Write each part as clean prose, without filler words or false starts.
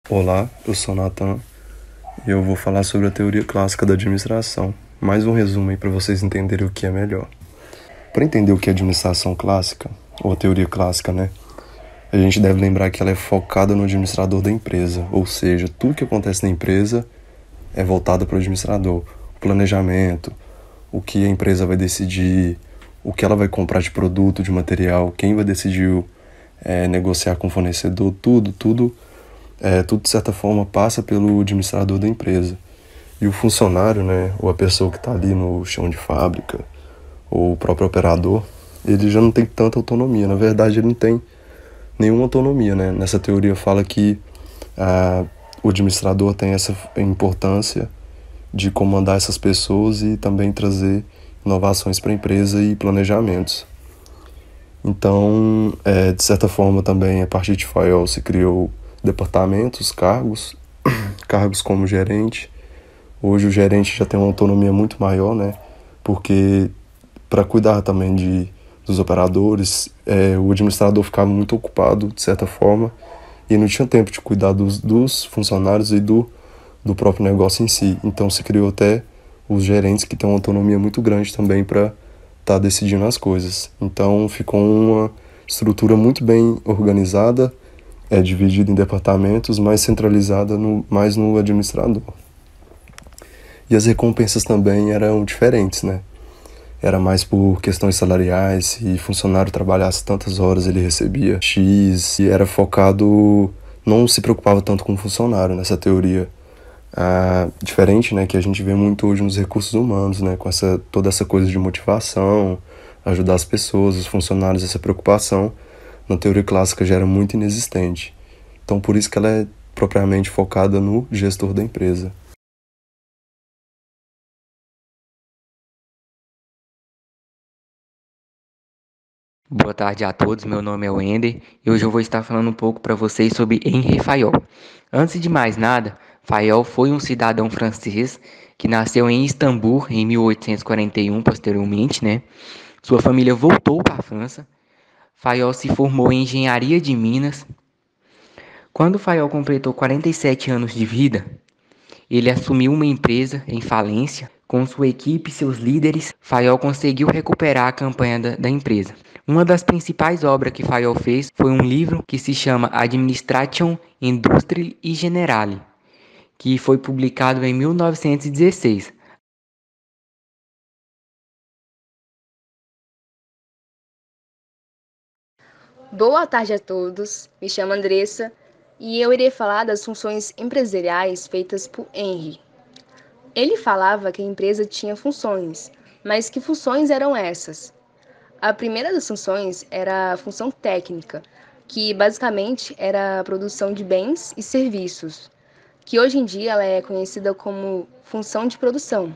Olá, eu sou o Nathan e eu vou falar sobre a teoria clássica da administração. Mais um resumo aí para vocês entenderem o que é melhor. Para entender o que é administração clássica, ou a teoria clássica, né? A gente deve lembrar que ela é focada no administrador da empresa, ou seja, tudo que acontece na empresa é voltado para o administrador. O planejamento, o que a empresa vai decidir, o que ela vai comprar de produto, de material, quem vai decidir negociar com o fornecedor, tudo de certa forma passa pelo administrador da empresa. E o funcionário, né, ou a pessoa que está ali no chão de fábrica, ou o próprio operador, ele já não tem tanta autonomia. Na verdade, ele não tem nenhuma autonomia, né? Nessa teoria fala que o administrador tem essa importância de comandar essas pessoas e também trazer inovações para a empresa e planejamentos. Então, de certa forma também, a partir de Fayol se criou departamentos, cargos como gerente. Hoje o gerente já tem uma autonomia muito maior, né? Porque para cuidar também dos operadores, o administrador ficava muito ocupado, de certa forma, e não tinha tempo de cuidar dos funcionários e do próprio negócio em si. Então se criou até os gerentes que têm uma autonomia muito grande também para estar decidindo as coisas. Então ficou uma estrutura muito bem organizada, dividida em departamentos, mais centralizada mais no administrador. E as recompensas também eram diferentes, né? Era mais por questões salariais, se funcionário trabalhasse tantas horas ele recebia X, e era focado, não se preocupava tanto com o funcionário nessa teoria. Diferente, né, que a gente vê muito hoje nos recursos humanos, né, com toda essa coisa de motivação, ajudar as pessoas, os funcionários, essa preocupação, na teoria clássica já era muito inexistente. Então por isso que ela é propriamente focada no gestor da empresa. Boa tarde a todos, meu nome é Wender e hoje eu vou estar falando um pouco para vocês sobre Henri Fayol. Antes de mais nada, Fayol foi um cidadão francês que nasceu em Istambul em 1841, posteriormente, né? Sua família voltou para a França. Fayol se formou em engenharia de Minas. Quando Fayol completou 47 anos de vida, ele assumiu uma empresa em falência. Com sua equipe e seus líderes, Fayol conseguiu recuperar a campanha da empresa. Uma das principais obras que Fayol fez foi um livro que se chama Administration Industriae e Generale, que foi publicado em 1916. Boa tarde a todos, me chamo Andressa e eu irei falar das funções empresariais feitas por Henry. Ele falava que a empresa tinha funções, mas que funções eram essas? A primeira das funções era a função técnica, que basicamente era a produção de bens e serviços, que hoje em dia ela é conhecida como função de produção.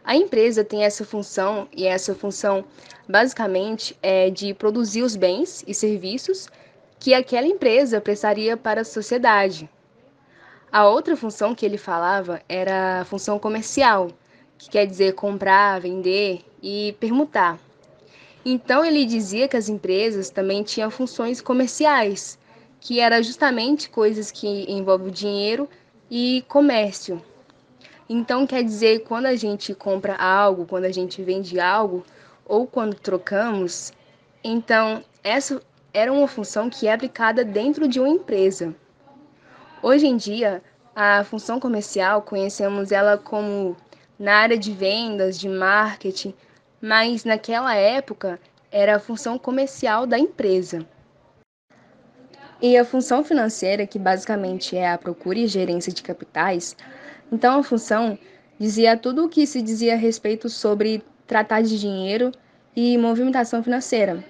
A empresa tem essa função e essa função basicamente é de produzir os bens e serviços que aquela empresa prestaria para a sociedade. A outra função que ele falava era a função comercial, que quer dizer comprar, vender e permutar. Então ele dizia que as empresas também tinham funções comerciais, que era justamente coisas que envolvem o dinheiro e comércio. Então, quer dizer, quando a gente compra algo, quando a gente vende algo, ou quando trocamos, então essa era uma função que é aplicada dentro de uma empresa. Hoje em dia, a função comercial, conhecemos ela como na área de vendas, de marketing, mas naquela época era a função comercial da empresa. E a função financeira, que basicamente é a procura e gerência de capitais, então a função dizia tudo o que se dizia a respeito sobre tratar de dinheiro e movimentação financeira.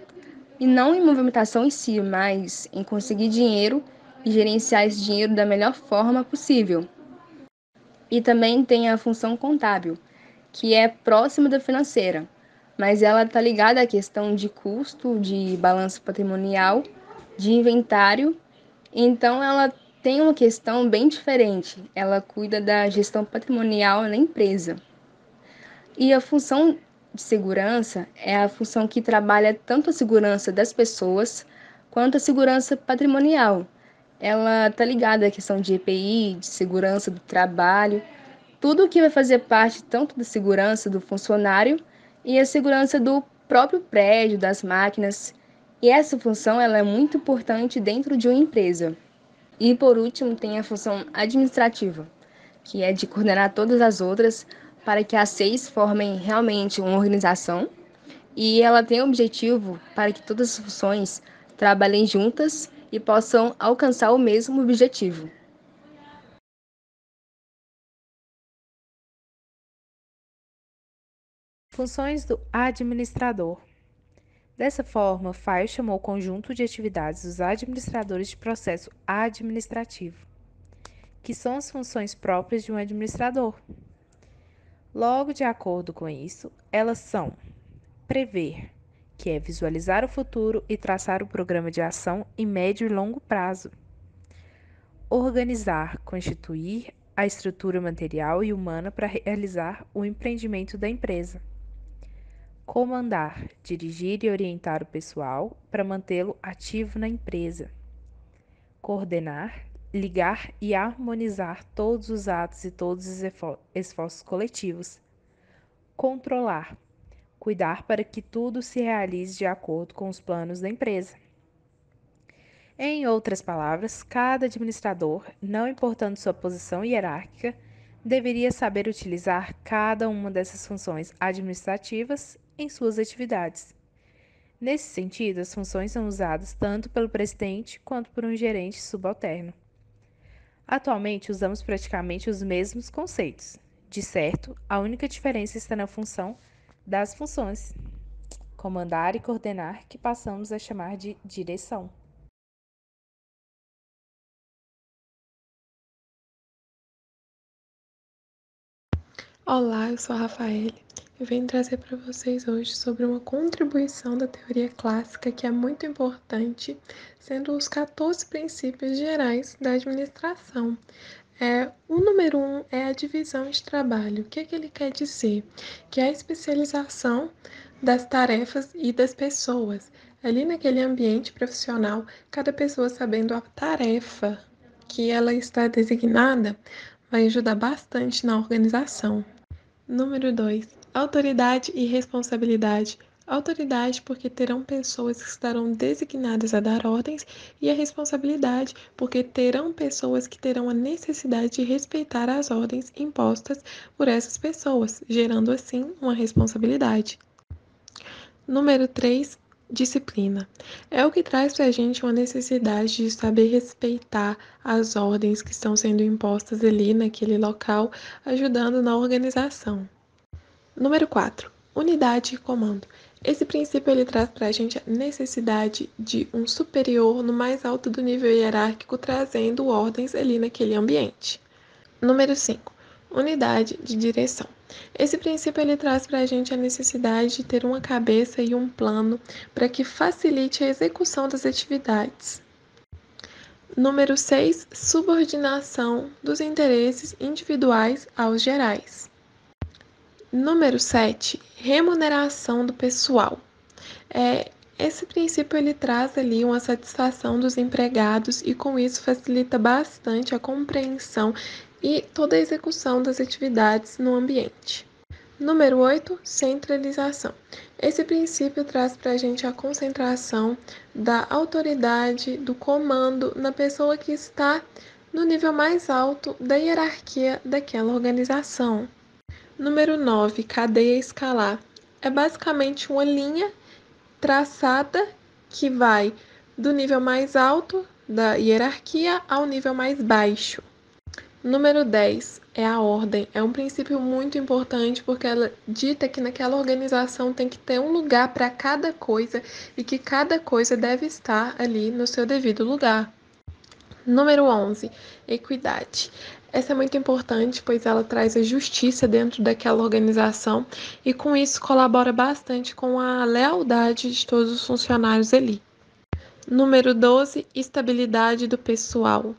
E não em movimentação em si, mas em conseguir dinheiro e gerenciar esse dinheiro da melhor forma possível. E também tem a função contábil, que é próxima da financeira, mas ela está ligada à questão de custo, de balanço patrimonial, de inventário. Então ela tem uma questão bem diferente. Ela cuida da gestão patrimonial na empresa. E a função de segurança é a função que trabalha tanto a segurança das pessoas quanto a segurança patrimonial. ela está ligada à questão de EPI, de segurança do trabalho, tudo que vai fazer parte tanto da segurança do funcionário e a segurança do próprio prédio, das máquinas. E essa função ela é muito importante dentro de uma empresa. E por último, tem a função administrativa, que é de coordenar todas as outras para que as 6 formem realmente uma organização. E ela tem o objetivo para que todas as funções trabalhem juntas e possam alcançar o mesmo objetivo. Funções do administrador. Dessa forma, Faio chamou o conjunto de atividades dos administradores de processo administrativo, que são as funções próprias de um administrador. Logo, de acordo com isso, elas são: prever, que é visualizar o futuro e traçar o programa de ação em médio e longo prazo. Organizar, constituir a estrutura material e humana para realizar o empreendimento da empresa. Comandar, dirigir e orientar o pessoal para mantê-lo ativo na empresa. Coordenar, ligar e harmonizar todos os atos e todos os esforços coletivos. Controlar, cuidar para que tudo se realize de acordo com os planos da empresa. Em outras palavras, cada administrador, não importando sua posição hierárquica, deveria saber utilizar cada uma dessas funções administrativas em suas atividades. Nesse sentido, as funções são usadas tanto pelo presidente quanto por um gerente subalterno. Atualmente, usamos praticamente os mesmos conceitos. De certo, a única diferença está na função das funções, comandar e coordenar, que passamos a chamar de direção. Olá, eu sou a Rafaele. Eu venho trazer para vocês hoje sobre uma contribuição da teoria clássica que é muito importante, sendo os 14 princípios gerais da administração. O número 1 é a divisão de trabalho. O que ele quer dizer? Que é a especialização das tarefas e das pessoas. Ali naquele ambiente profissional, cada pessoa sabendo a tarefa que ela está designada, vai ajudar bastante na organização. Número 2. Autoridade e responsabilidade. Autoridade porque terão pessoas que estarão designadas a dar ordens, e a responsabilidade porque terão pessoas que terão a necessidade de respeitar as ordens impostas por essas pessoas, gerando assim uma responsabilidade. Número 3. Disciplina. É o que traz para a gente uma necessidade de saber respeitar as ordens que estão sendo impostas ali naquele local, ajudando na organização. Número 4. Unidade e comando. Esse princípio ele traz para a gente a necessidade de um superior no mais alto do nível hierárquico, trazendo ordens ali naquele ambiente. Número 5. Unidade de direção. Esse princípio ele traz para a gente a necessidade de ter uma cabeça e um plano para que facilite a execução das atividades. Número 6. Subordinação dos interesses individuais aos gerais. Número 7. Remuneração do pessoal. Esse princípio ele traz ali uma satisfação dos empregados e com isso facilita bastante a compreensão e toda a execução das atividades no ambiente. Número 8, centralização. Esse princípio traz para a gente a concentração da autoridade, do comando na pessoa que está no nível mais alto da hierarquia daquela organização. Número 9, cadeia escalar. É basicamente uma linha traçada que vai do nível mais alto da hierarquia ao nível mais baixo. Número 10 é a ordem. É um princípio muito importante porque ela dita que naquela organização tem que ter um lugar para cada coisa e que cada coisa deve estar ali no seu devido lugar. Número 11, equidade. Essa é muito importante, pois ela traz a justiça dentro daquela organização e com isso colabora bastante com a lealdade de todos os funcionários ali. Número 12, estabilidade do pessoal.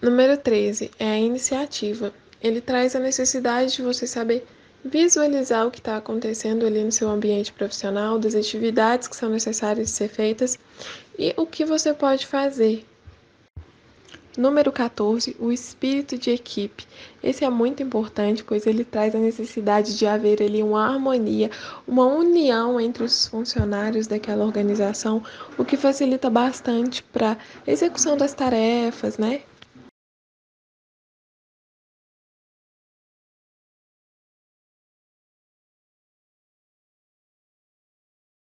Número 13 é a iniciativa. Ele traz a necessidade de você saber visualizar o que está acontecendo ali no seu ambiente profissional, das atividades que são necessárias de ser feitas e o que você pode fazer. Número 14, o espírito de equipe. Esse é muito importante, pois ele traz a necessidade de haver ali uma harmonia, uma união entre os funcionários daquela organização, o que facilita bastante para a execução das tarefas, né?